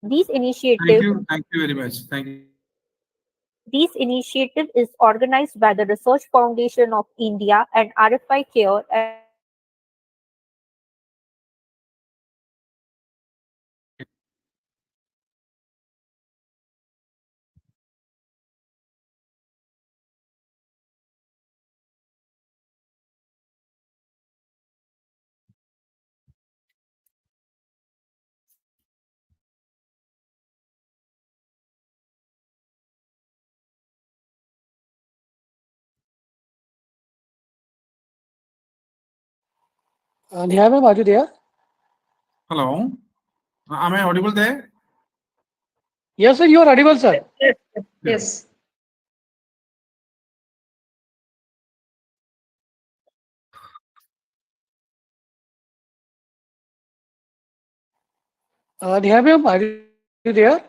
These Thank initiative you. Thank you very much. Thank you. These initiative is organized by the Research Foundation of India and RFI-CARE and is supported by the National Institute of Health. Neha ma'am, are you there? Hello. Am I audible there? Yes, sir, you are audible, sir. Yes, yes, Yeah. yes. Neha ma'am, are you there?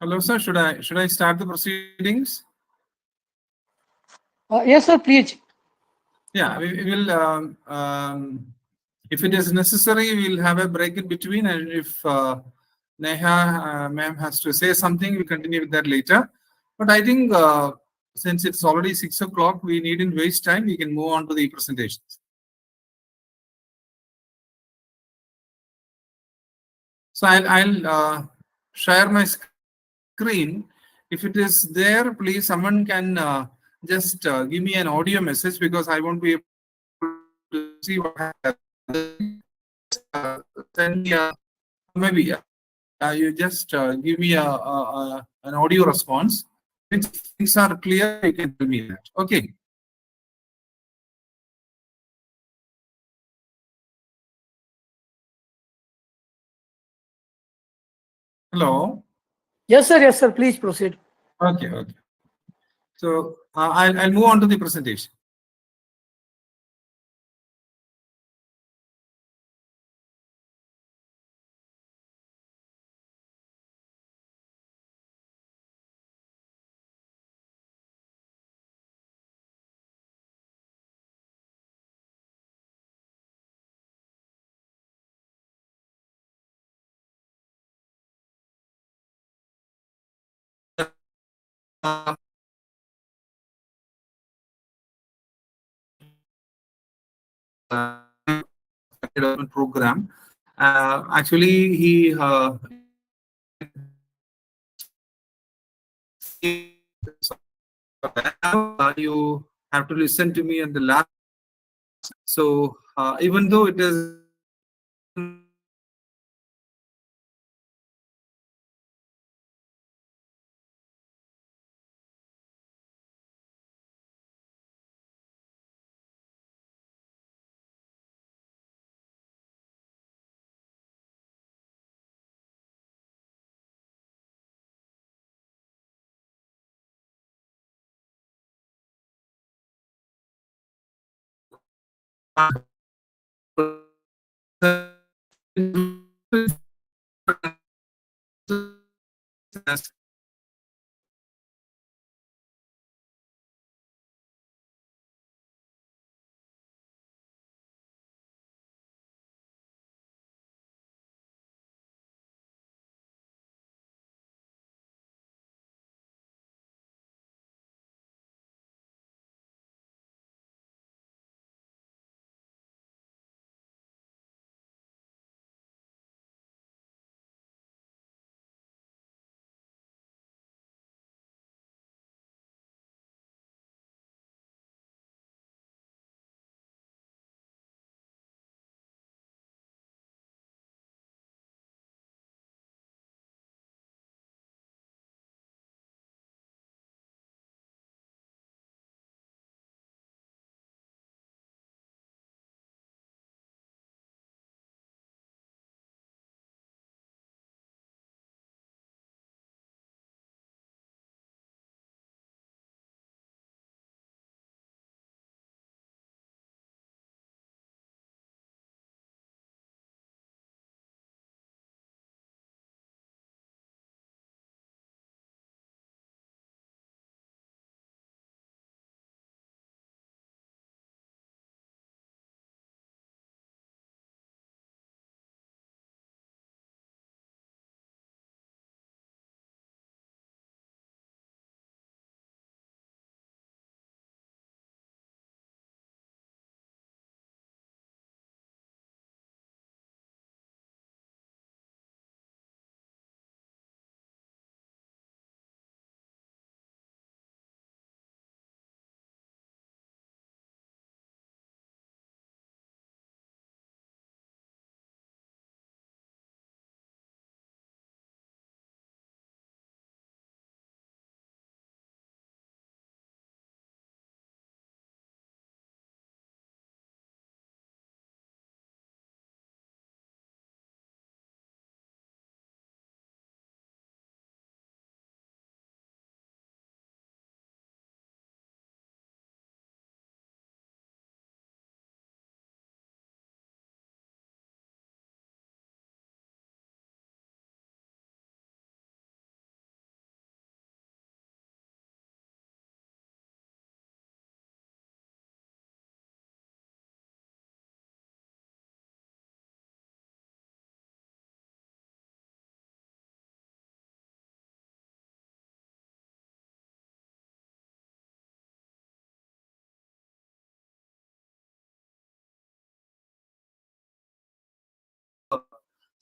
Hello, sir. Should I start the proceedings? Yes, sir, please. Yeah, we will. If it is necessary, we'll have a break in between, and if Neha ma'am has to say something, we'll continue with that later. But I think since it's already 6 o'clock, we needn't waste time. We can move on to the presentations. So I'll share my screen. If it is there, please someone can just give me an audio message because I won't be able to see what send me a maybe you just give me an audio response. If things are clear, you can tell me that. Okay. Hello. Yes, sir, please proceed. Okay. Okay. So I'll move on to the presentation. Development program. Actually, he you have to listen to me at the last. So even though it is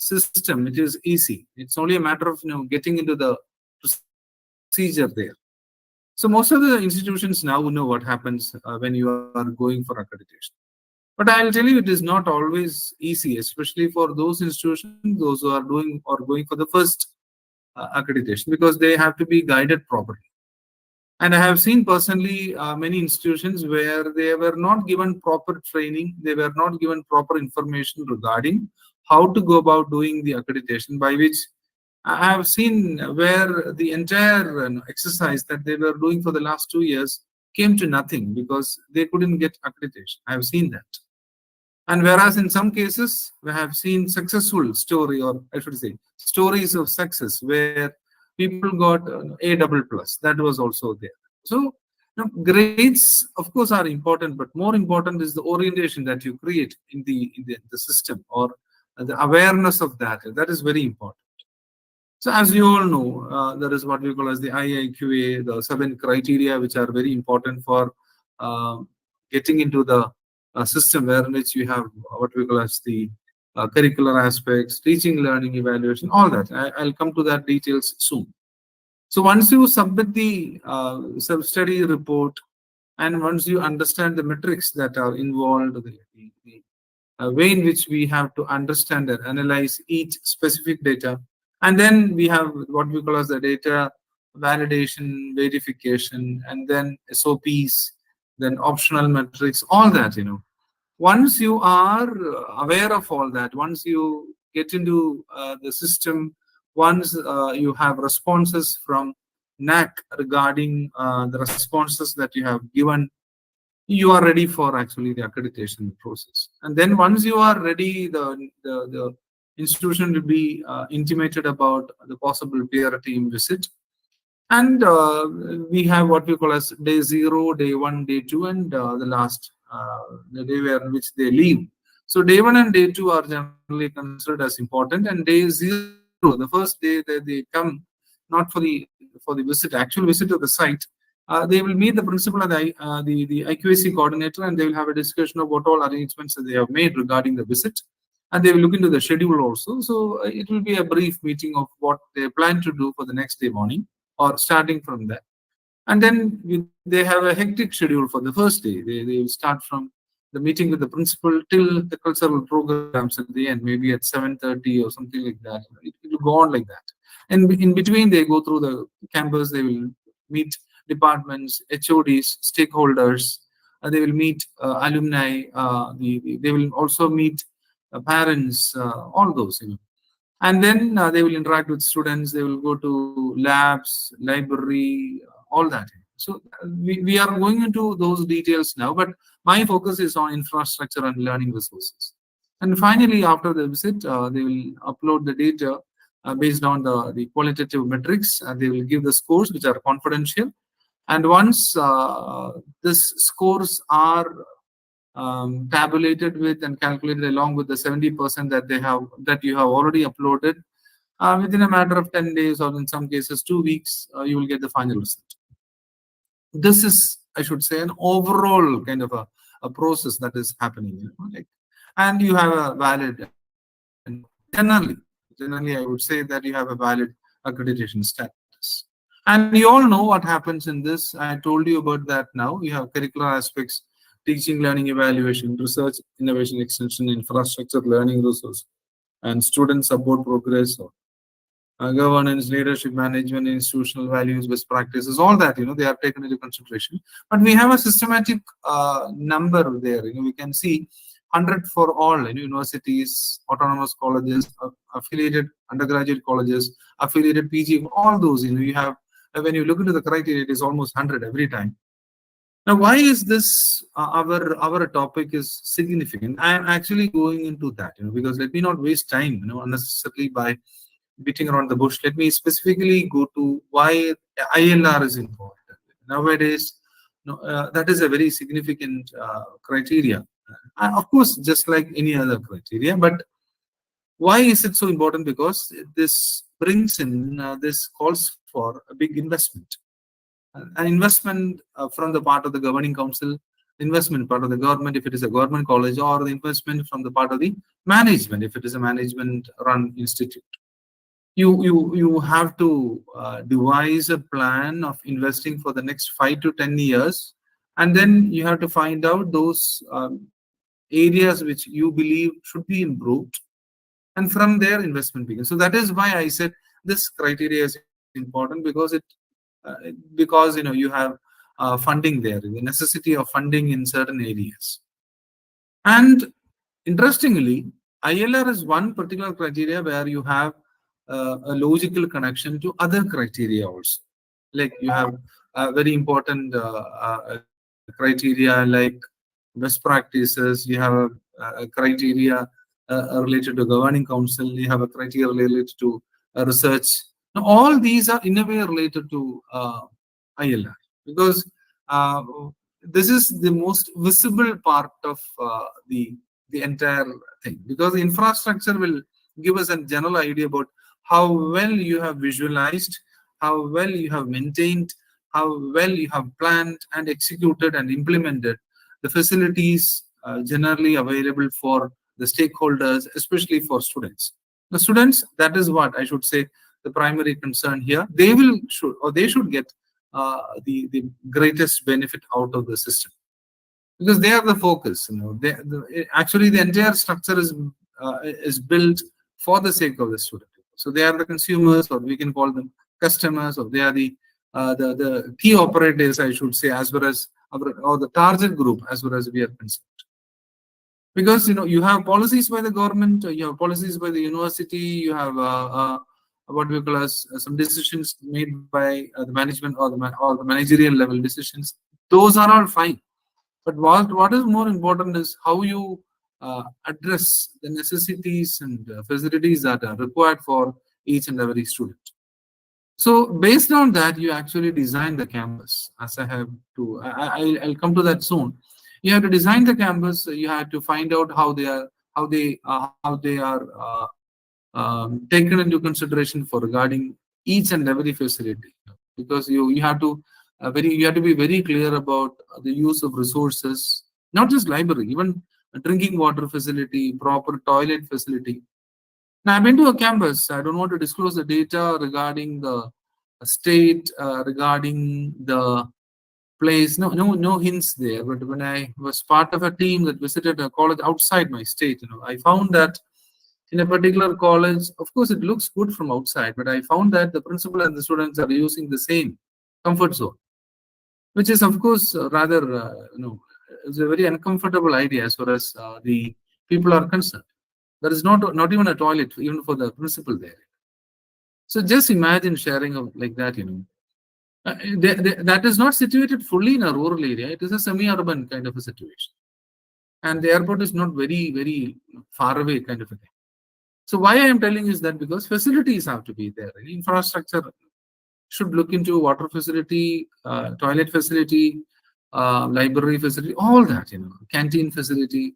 system, it is easy. It's only a matter of getting into the procedure there. So most of the institutions now know what happens when you are going for accreditation. But I'll tell you, it is not always easy, especially for those institutions, those who are doing or going for the first accreditation, because they have to be guided properly. And I have seen personally many institutions where they were not given proper training, they were not given proper information regarding how to go about doing the accreditation, by which I have seen where the entire exercise that they were doing for the last 2 years came to nothing because they couldn't get accreditation. I have seen that. And whereas in some cases, we have seen successful story, or I should say, stories of success where people got A double plus. That was also there. So, grades, of course, are important, but more important is the orientation that you create in the system, or the awareness of that. That is very important. So, as you all know, there is what we call as the IIQA, the 7 criteria, which are very important for uh, getting into the system, where in which you have what we call as the curricular aspects, teaching, learning, evaluation, all that. I'll come to that details soon. So once you submit the self-study report, and once you understand the metrics that are involved, the way in which we have to understand and analyze each specific data, and then we have what we call as the data validation, verification, and then SOPs, then optional metrics, all that, once you are aware of all that, once you get into the system, once you have responses from NAAC regarding the responses that you have given, you are ready for actually the accreditation process. And then once you are ready, the institution will be intimated about the possible peer team visit. And we have what we call as day 0, day 1, day 2, and the last, the day where which they leave. So day 1 and day 2 are generally considered as important, and day 0, the first day that they come, not for the visit, actual visit of the site, they will meet the principal and the IQAC coordinator, and they will have a discussion of what all arrangements that they have made regarding the visit, and they will look into the schedule also. So it will be a brief meeting of what they plan to do for the next day morning, or starting from that. And then they have a hectic schedule for the first day. They will start from the meeting with the principal till the cultural programs at the end, maybe at 7:30 or something like that. It will go on like that. And in between, they go through the campus, they will meet departments, HODs, stakeholders, they will meet alumni, they will also meet parents, all those, and then they will interact with students, they will go to labs, library, all that. So we are going into those details now, but my focus is on infrastructure and learning resources. And finally, after the visit, they will upload the data based on the qualitative metrics, and they will give the scores which are confidential. And once these scores are tabulated with and calculated along with the 70% that you have already uploaded, within a matter of 10 days, or in some cases 2 weeks, you will get the final result. This is, I should say, an overall kind of a process that is happening, and you have a valid, and generally I would say that you have a valid accreditation status. And you all know what happens in this. I told you about that now. You have curricular aspects, teaching, learning, evaluation, research, innovation, extension, infrastructure, learning resource, and student support progress, or governance, leadership, management, institutional values, best practices, all that, they are taken into consideration. But we have a systematic number there. We can see 100 for all, universities, autonomous colleges, affiliated undergraduate colleges, affiliated PG, all those, you have, when you look into the criteria, it is almost 100 every time. Now, why is this our topic is significant? I am actually going into that, because let me not waste time, unnecessarily by beating around the bush. Let me specifically go to why ILR is important. Nowadays, that is a very significant criteria. Of course, just like any other criteria, but why is it so important? Because this brings in, this calls for a big investment. An investment from the part of the governing council, investment part of the government if it is a government college, or the investment from the part of the management if it is a management run institute. You have to devise a plan of investing for the next 5 to 10 years, and then you have to find out those areas which you believe should be improved, and from there investment begins. So that is why I said this criteria is important, because you have funding there, the necessity of funding in certain areas. And interestingly, ILR is one particular criteria where you have a logical connection to other criteria also. Like you have very important criteria like best practices, you have a criteria related to governing council, you have a criteria related to research. Now, all these are in a way related to ILR, because uh, this is the most visible part of the entire thing, because the infrastructure will give us a general idea about how well you have visualized, how well you have maintained, how well you have planned and executed and implemented the facilities generally available for the stakeholders, especially for students. The students, that is what I should say, the primary concern here. They should get the greatest benefit out of the system, because they are the focus. Actually, the entire structure is built for the sake of the student. So they are the consumers, or we can call them customers, or they are the key operators, I should say, as well as or the target group as well as we are concerned. Because you have policies by the government, you have policies by the university, you have what we call as some decisions made by the management, or the managerial level decisions. Those are all fine. But what is more important is how you address the necessities and facilities that are required for each and every student. So based on that, you actually design the campus. As I have to, I'll come to that soon. You have to design the campus. You have to find out how they are taken into consideration for regarding each and every facility, because you have to be very clear about the use of resources, not just library, even a drinking water facility, proper toilet facility. Now, I've been to a campus. I don't want to disclose the data regarding the state, regarding the place. No hints there. But when I was part of a team that visited a college outside my state, I found that in a particular college, of course, it looks good from outside, but I found that the principal and the students are using the same comfort zone, which is, of course, rather, it's a very uncomfortable idea as far as the people are concerned. There is not even a toilet, even for the principal there. So just imagine sharing like that, that is not situated fully in a rural area. It is a semi-urban kind of a situation. And the airport is not very, very far away kind of a thing. So why I am telling is that because facilities have to be there. Infrastructure should look into water facility, toilet facility, library facility, all that, canteen facility.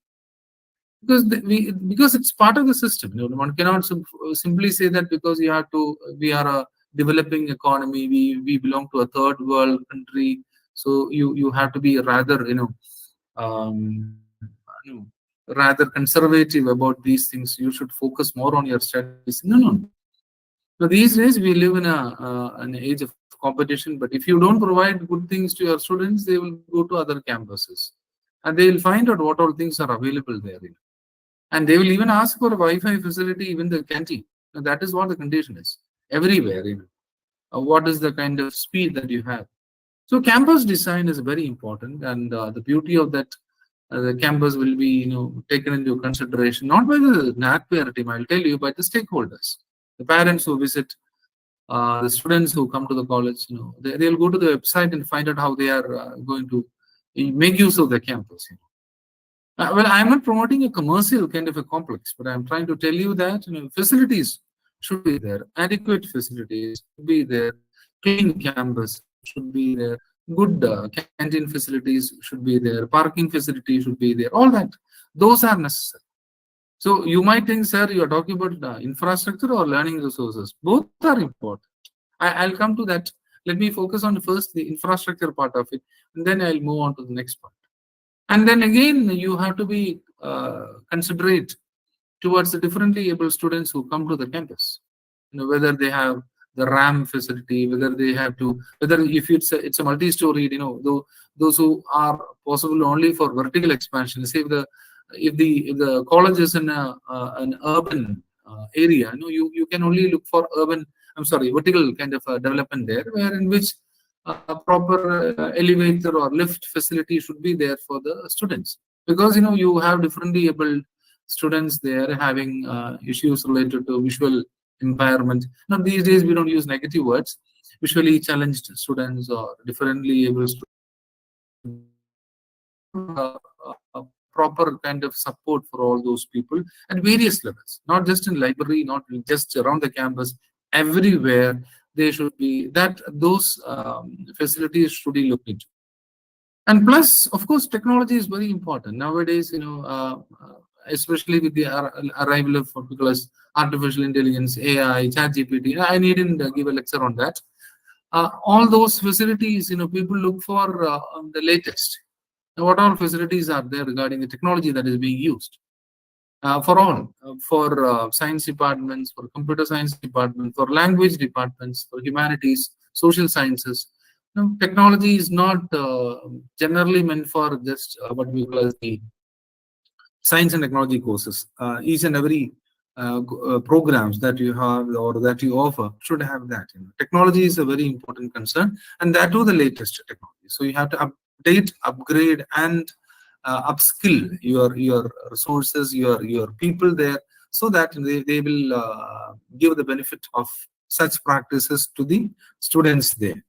Because it's part of the system. One cannot simply say that because we are a developing economy, we belong to a third world country, so you have to be rather um, rather conservative about these things. You should focus more on your studies. No. So these days we live in an age of competition. But if you don't provide good things to your students, they will go to other campuses, and they will find out what all things are available there. And they will even ask for a Wi-Fi facility, even the canteen. Now, that is what the condition is everywhere. What is the kind of speed that you have? So campus design is very important, and the beauty of that, the campus will be taken into consideration not by the NAAC team. I'll tell you, by the stakeholders, the parents who visit, the students who come to the college. They'll go to the website and find out how they are going to make use of the campus. Well, I'm not promoting a commercial kind of a complex, but I'm trying to tell you that facilities should be there, adequate facilities should be there, clean campus should be there, good canteen facilities should be there, parking facilities should be there, all that. Those are necessary. So you might think, sir, you are talking about infrastructure or learning resources. Both are important. I'll come to that. Let me focus on first the infrastructure part of it, and then I'll move on to the next part. And then again, you have to be considerate towards the differently able students who come to the campus. Whether they have the RAM facility, whether they have to, whether if it's a multi-story, those who are possible only for vertical expansion. Say if the college is in an urban area, you can only look for urban. I'm sorry, vertical kind of development there, where in which proper elevator or lift facility should be there for the students, because you have differently able students there having issues related to visual impairment. Now these days we don't use negative words. Visually challenged students or differently able students, proper kind of support for all those people at various levels, not just in library, not just around the campus, everywhere. They should be that those facilities should be looked into. And plus, of course, technology is very important nowadays. Especially with the arrival of what we call as artificial intelligence, AI, ChatGPT. I needn't give a lecture on that. All those facilities, people look for the latest. Now, what all facilities are there regarding the technology that is being used? For all, for science departments, for computer science department, for language departments, for humanities, social sciences. Technology is not generally meant for just what we call as the science and technology courses. Each and every programs that you have or that you offer should have that. Technology is a very important concern, and that too the latest technology. So you have to update, upgrade, and upskill your resources, your people there, so that they will give the benefit of such practices to the students there.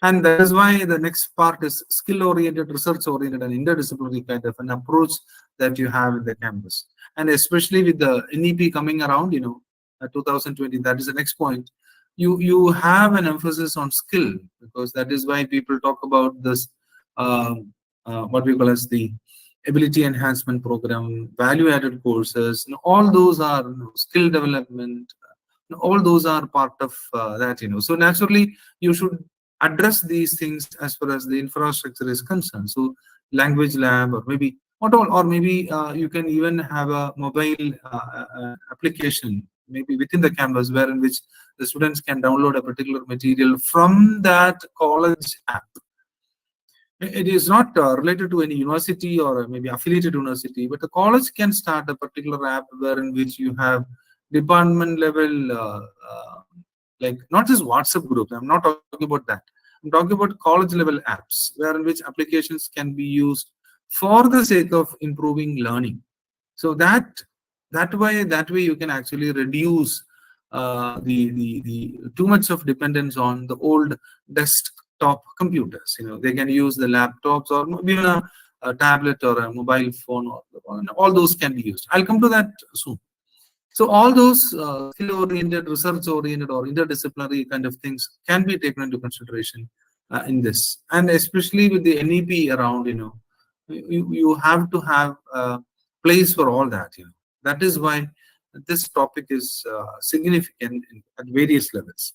And that is why the next part is skill-oriented, research-oriented, and interdisciplinary kind of an approach that you have in the campus. And especially with the NEP coming around, 2020, that is the next point. You have an emphasis on skill, because that is why people talk about this, what we call as the ability enhancement program, value-added courses. All those are skill development. All those are part of that. So naturally, you should address these things as far as the infrastructure is concerned. So language lab, or maybe not all, or maybe you can even have a mobile application, maybe within the campus, where in which the students can download a particular material from that college app. It is not related to any university or maybe affiliated university, but the college can start a particular app where in which you have department level, like not just WhatsApp groups. I'm not talking about that. I'm talking about college level apps where in which applications can be used for the sake of improving learning. So that way you can actually reduce the too much of dependence on the old desktop computers. They can use the laptops or even a tablet or a mobile phone, or all those can be used. I'll come to that soon. So all those skill-oriented, research-oriented, or interdisciplinary kind of things can be taken into consideration in this, and especially with the NEP around. You have to have a place for all that. That is why this topic is significant at various levels.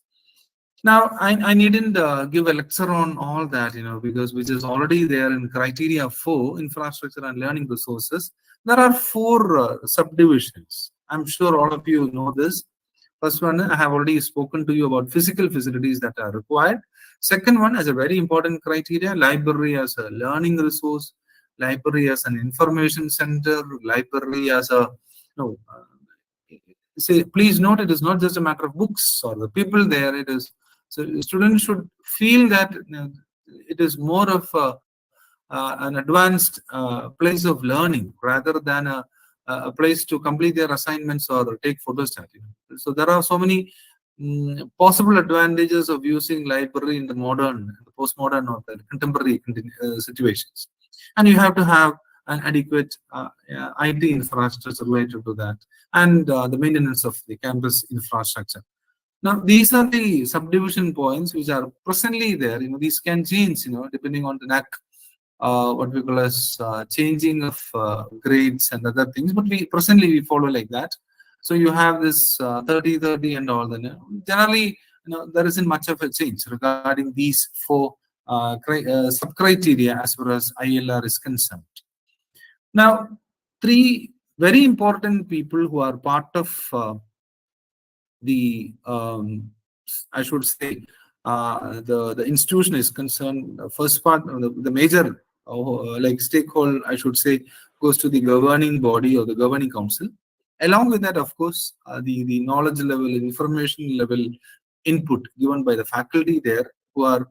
Now, I needn't give a lecture on all that, because which is already there in criteria 4, infrastructure and learning resources. There are 4 subdivisions. I'm sure all of you know this. First one, I have already spoken to you about physical facilities that are required. Second one, as a very important criteria, library as a learning resource, library as an information center, library as a, say, please note, it is not just a matter of books or the people there. It is, so students should feel that it is more of an advanced place of learning rather than a place to complete their assignments or take photostat. So there are so many possible advantages of using library in the modern, the postmodern, or the contemporary situations. And you have to have an adequate IT infrastructure related to that, and the maintenance of the campus infrastructure. Now, these are the subdivision points which are presently there. These can change, depending on the NAAC, what we call as changing of grades and other things. But presently we follow like that. So you have this 30-30 and all. Generally, there isn't much of a change regarding these 4 sub-criteria as far as ILR is concerned. Now, three very important people who are part of the I should say the institution is concerned. The first part, the major like stakeholder, I should say, goes to the governing body or the governing council. Along with that, of course, the knowledge level, information level input given by the faculty there who are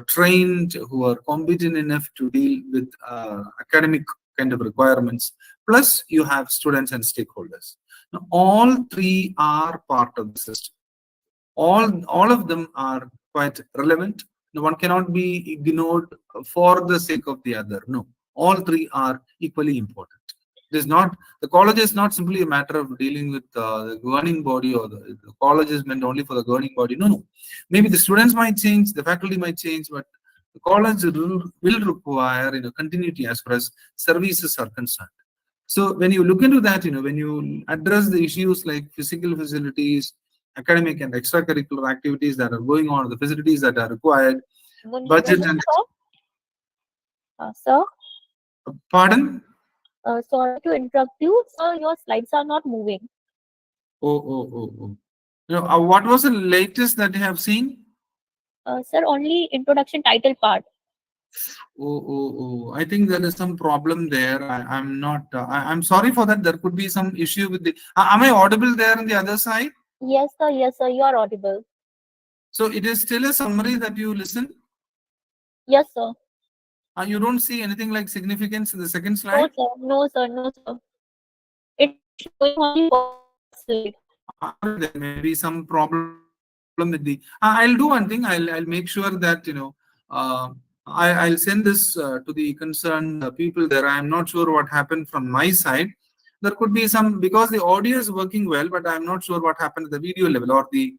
trained, who are competent enough to deal with academic kind of requirements. Plus, you have students and stakeholders. Now, all three are part of the system. All of them are quite relevant. No, one cannot be ignored for the sake of the other. No, all three are equally important. It is not, the college is not simply a matter of dealing with the governing body, or the college is meant only for the governing body. No, no. Maybe the students might change, the faculty might change, but the college will require continuity as far as services are concerned. So when you look into that, when you address the issues like physical facilities, academic and extracurricular activities that are going on, the facilities that are required, budget and Sir, pardon. sorry to interrupt you. Sir, your slides are not moving. Oh. What was the latest that you have seen? Sir, only introduction title part. I think there is some problem there. I'm not. I'm sorry for that. There could be some issue with the. Am I audible there on the other side? Yes, sir. Yes, sir. You are audible. So it is still a summary that you listen. Yes, sir. You don't see anything like significance in the second No, slide? sir. No, sir. No, sir. It's showing only first slide. There may be some problem with the. I'll do one thing. I'll make sure that I'll send this to the concerned people there. I'm not sure what happened from my side. There could be some, because the audio is working well, but I'm not sure what happened at the video level or the.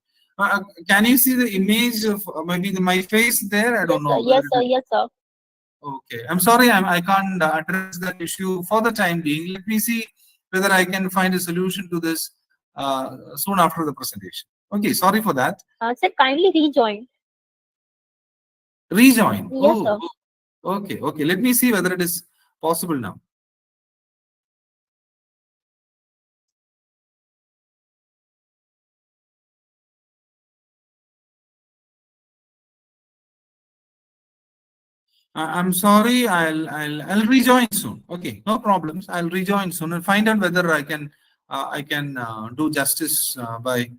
Can you see the image of maybe my face there? I don't know. Yes, sir. Yes, sir. Okay, I'm sorry, I can't address that issue for the time being. Let me see whether I can find a solution to this soon after the presentation. Okay, sorry for that. Sir, kindly rejoin. Rejoin. Yes, sir. Okay. Let me see whether it is possible now. I'm sorry. I'll rejoin soon. Okay, no problems. I'll rejoin soon and find out whether I can do justice by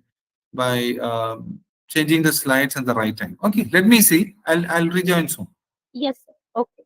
changing the slides at the right time. Okay, let me see. I'll rejoin soon. Yes, sir. Okay.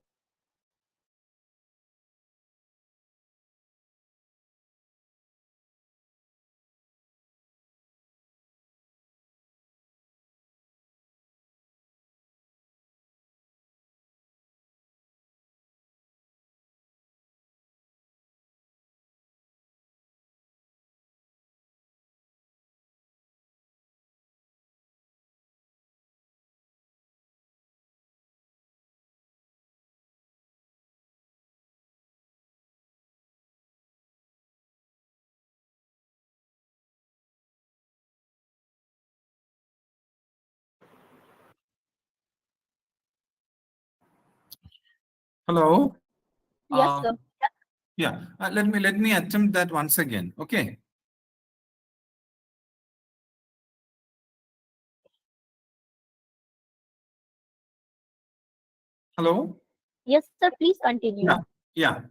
Hello. Yes, sir. Yeah. Let me attempt that once again. Okay. Hello. Yes, sir. Please continue. Yeah.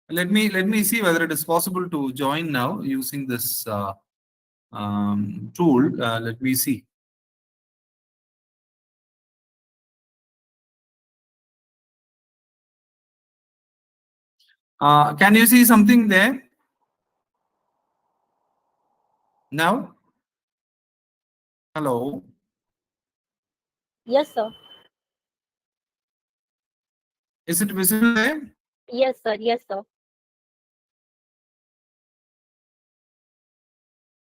Let me see whether it is possible to join now using this tool. Let me see. Can you see something there? Now? Hello? Yes, sir. Is it visible there? Yes, sir. Yes, sir.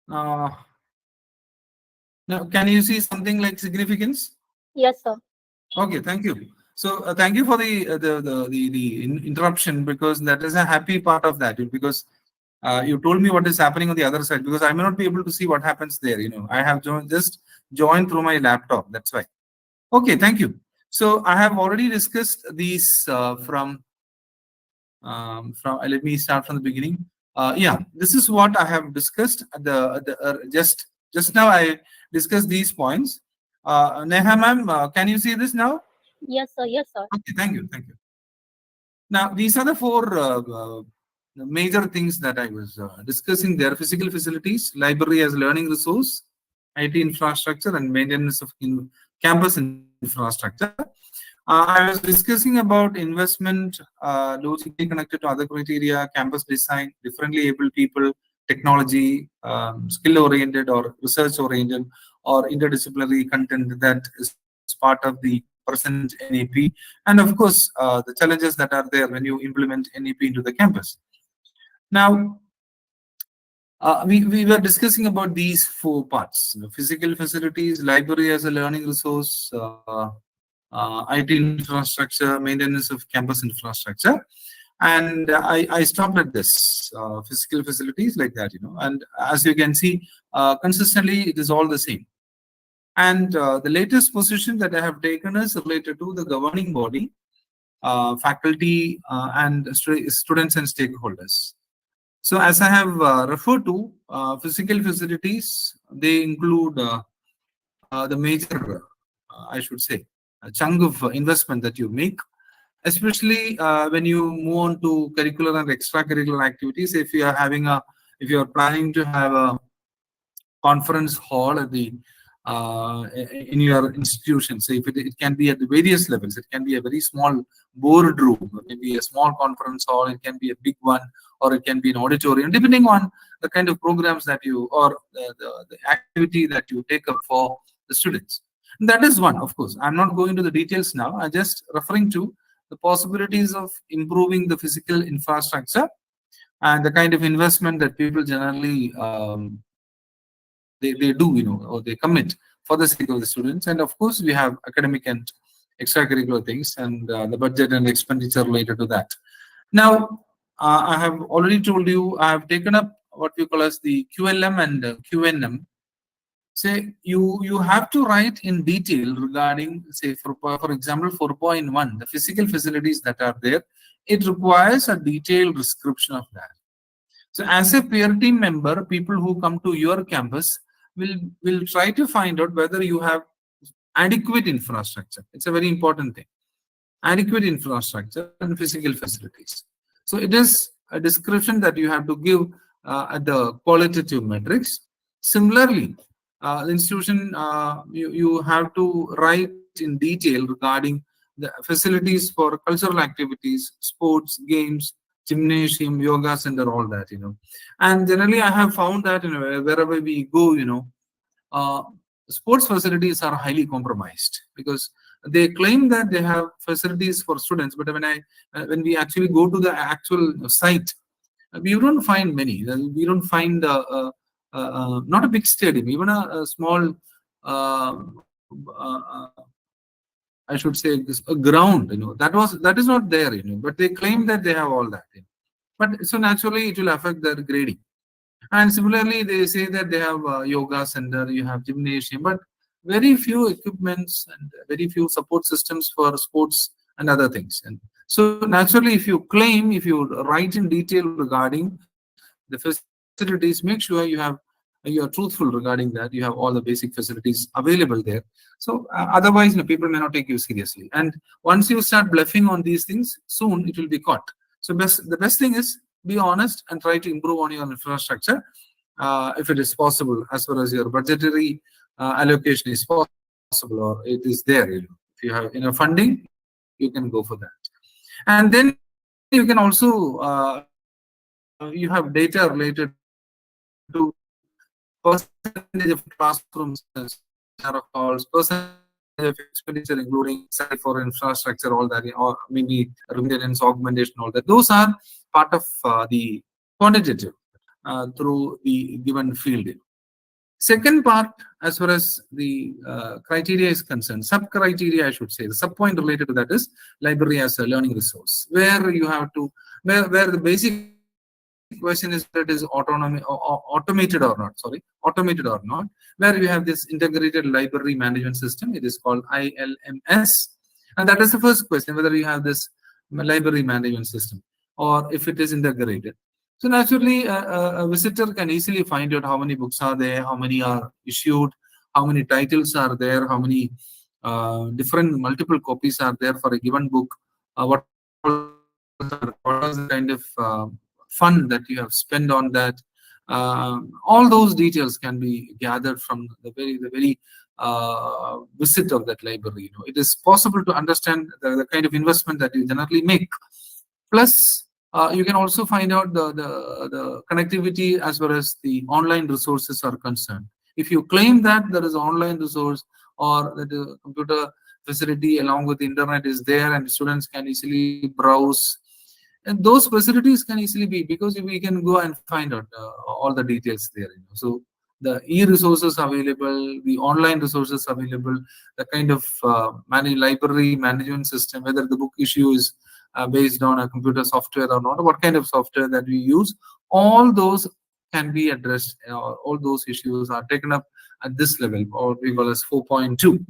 Now, can you see something like significance? Yes, sir. Okay, thank you. So thank you for the interruption, because that is a happy part of that, because you told me what is happening on the other side, because I may not be able to see what happens there. I have just joined through my laptop. That's why. Okay, thank you. So I have already discussed these from Let me start from the beginning. Yeah, this is what I have discussed just now. I discussed these points. Neha ma'am, can you see this now? Yes, sir. Yes, sir. Okay, thank you, thank you. Now, these are the four major things that I was discussing there: physical facilities, library as learning resource, IT infrastructure, and maintenance of campus infrastructure. I was discussing about investment, logically connected to other criteria, campus design, differently able people, technology, skill oriented or research oriented, or interdisciplinary content that is part of the present NAP, and of course, the challenges that are there when you implement NAP into the campus. Now, we were discussing about these four parts: physical facilities, library as a learning resource, IT infrastructure, maintenance of campus infrastructure, and I stopped at this physical facilities like that, and as you can see, consistently it is all the same. And the latest position that I have taken is related to the governing body, faculty, and students and stakeholders. So as I have referred to, physical facilities, they include the major, I should say, a chunk of investment that you make, especially when you move on to curricular and extracurricular activities. If you are planning to have a conference hall at the in your institution. So if it can be at the various levels, it can be a very small boardroom, maybe a small conference hall, it can be a big one, or it can be an auditorium, depending on the kind of programs that you, or the activity that you take up for the students. And that is one, of course. I'm not going to the details now. I'm just referring to the possibilities of improving the physical infrastructure and the kind of investment that people generally they do, or they commit for the sake of the students. And of course, we have academic and extracurricular things, and the budget and expenditure related to that. Now, I have already told you, I have taken up what we call as the QLM and QNM. Say you have to write in detail regarding, say, for example, 4.1, the physical facilities that are there. It requires a detailed description of that. So as a peer team member, people who come to your campus will try to find out whether you have adequate infrastructure. It's a very important thing. Adequate infrastructure and physical facilities. So it is a description that you have to give at the qualitative metrics. Similarly, the institution, you have to write in detail regarding the facilities for cultural activities, sports, games, gymnasium, yoga center, all that, And generally, I have found that, wherever we go, uh, sports facilities are highly compromised, because they claim that they have facilities for students, but when we actually go to the actual site, we don't find many. We don't find not a big stadium, even a small, I should say, a ground. That is not there. But they claim that they have all that. But so naturally, it will affect their grading. And similarly, they say that they have a yoga center, you have gymnasium, but very few equipments and very few support systems for sports and other things. And so naturally, if you write in detail regarding the facilities, make sure you are truthful regarding that. You have all the basic facilities available there. So otherwise, people may not take you seriously. And once you start bluffing on these things, soon it will be caught. So the best thing is, be honest and try to improve on your infrastructure if it is possible, as far as your budgetary allocation is possible, or it is there. If you have funding, you can go for that. And then you can also you have data related to percentage of classrooms, share of calls, percentage of expenditure, including salary for infrastructure, all that, or maybe maintenance, augmentation, all that. Those are part of the quantitative through the given field. Second part, as far as the criteria is concerned, sub-criteria, I should say, the sub-point related to that is library as a learning resource, where you have to, where the basic question is whether it is automated or not, where we have this integrated library management system. It is called ILMS. And that is the first question, whether you have this library management system. or if it is integrated. So naturally, a visitor can easily find out how many books are there, how many are issued, how many titles are there, how many different multiple copies are there for a given book, what all the titles are, what was the kind of fund that you have spent on that. All those details can be gathered from the very visit of that library. It is possible to understand the kind of investment that you generally make. Plus, you can also find out the connectivity as far as the online resources are concerned. If you claim that there is an online resource or that the computer facility along with the internet is there and students can easily browse, and those facilities can easily be, because we can go and find out all the details there. So the e-resources available, the online resources available, the kind of library management system, whether the book issue is based on a computer software or not, what kind of software that we use, all those can be addressed. All those issues are taken up at this level, or we call as 4.2.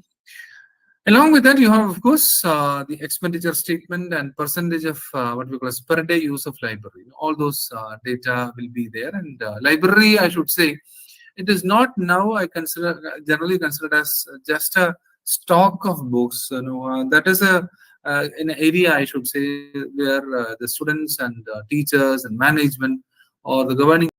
Along with that, you have, of course, the expenditure statement and percentage of what we call as per day use of library. All those data will be there. And library, I should say, it is not now I consider generally considered as just a stock of books. That is an area, I should say, where the students and teachers and management or the governing